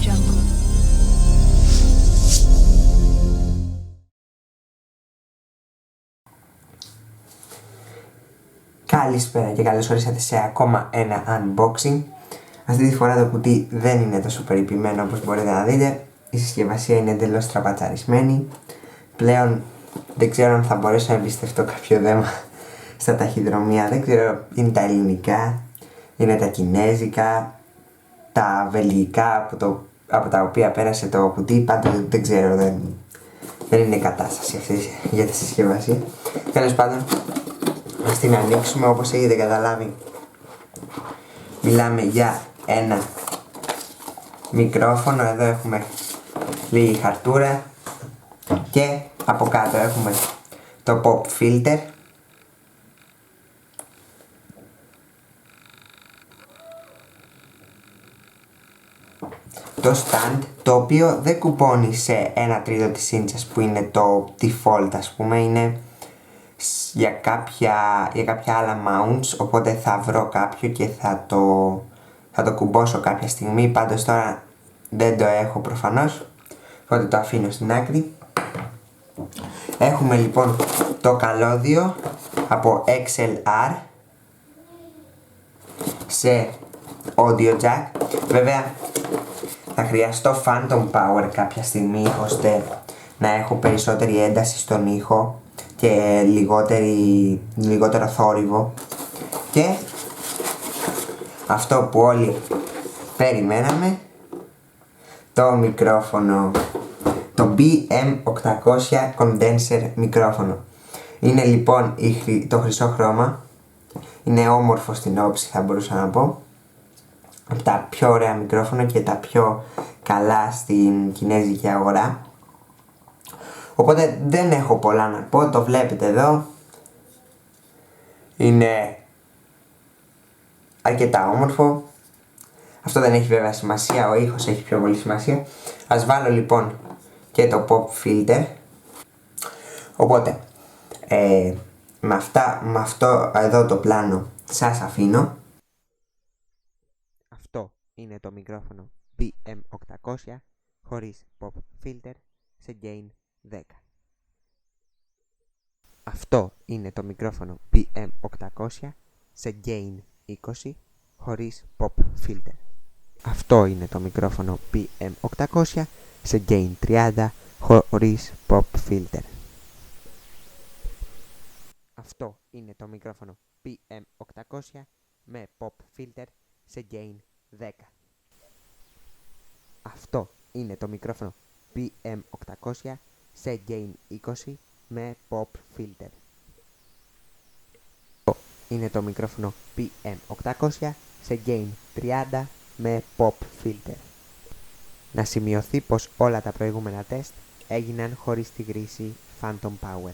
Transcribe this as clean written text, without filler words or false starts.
Jungle. Καλησπέρα και καλώς ορίσατε σε ακόμα ένα unboxing. Αυτή τη φορά το κουτί δεν είναι τόσο περιποιημένο όπως μπορείτε να δείτε. Η συσκευασία είναι εντελώς τραπατσαρισμένη. Πλέον δεν ξέρω αν θα μπορέσω να εμπιστευτώ κάποιο δέμα στα ταχυδρομεία. Δεν ξέρω, είναι τα ελληνικά, είναι τα κινέζικα, τα βελγικά από τα οποία πέρασε το κουτί. Πάντως δεν ξέρω, δεν είναι κατάσταση αυτή για τη συσκευασία. Τέλος πάντων, ας την ανοίξουμε. Όπως έχετε καταλάβει, μιλάμε για ένα μικρόφωνο. Εδώ έχουμε λίγη χαρτούρα και από κάτω έχουμε το pop filter, το stand, το οποίο δεν κουπώνει σε 1/3 της ίντσας που είναι το default, ας πούμε. Είναι για κάποια άλλα mounts, οπότε θα βρω κάποιο και θα το κουμπώσω κάποια στιγμή. Πάντως τώρα δεν το έχω προφανώς, οπότε το αφήνω στην άκρη. Έχουμε λοιπόν το καλώδιο από XLR σε audio jack. Βέβαια θα χρειαστώ phantom power κάποια στιγμή, ώστε να έχω περισσότερη ένταση στον ήχο και λιγότερο θόρυβο. Και αυτό που όλοι περιμέναμε, το μικρόφωνο, το BM800 condenser μικρόφωνο. Είναι λοιπόν το χρυσό χρώμα, είναι όμορφο στην όψη, θα μπορούσα να πω. Από τα πιο ωραία μικρόφωνα και τα πιο καλά στην κινέζικη αγορά. Οπότε δεν έχω πολλά να πω, το βλέπετε εδώ. Είναι αρκετά όμορφο. Αυτό δεν έχει βέβαια σημασία, ο ήχος έχει πιο πολύ σημασία. Ας βάλω λοιπόν και το pop filter. Οπότε με αυτό εδώ το πλάνο σας αφήνω. Αυτό είναι το μικρόφωνο BM800 χωρίς pop filter σε gain 10. Αυτό είναι το μικρόφωνο BM800 σε gain 20 χωρίς pop filter. Αυτό είναι το μικρόφωνο BM800 σε gain 30 χωρίς pop filter. Αυτό είναι το μικρόφωνο BM800 με pop filter σε gain 10. Αυτό είναι το μικρόφωνο BM800 σε gain 20 με pop filter. Αυτό είναι το μικρόφωνο BM800 σε gain 30 με pop filter. Να σημειωθεί πως όλα τα προηγούμενα τεστ έγιναν χωρίς τη χρήση phantom power.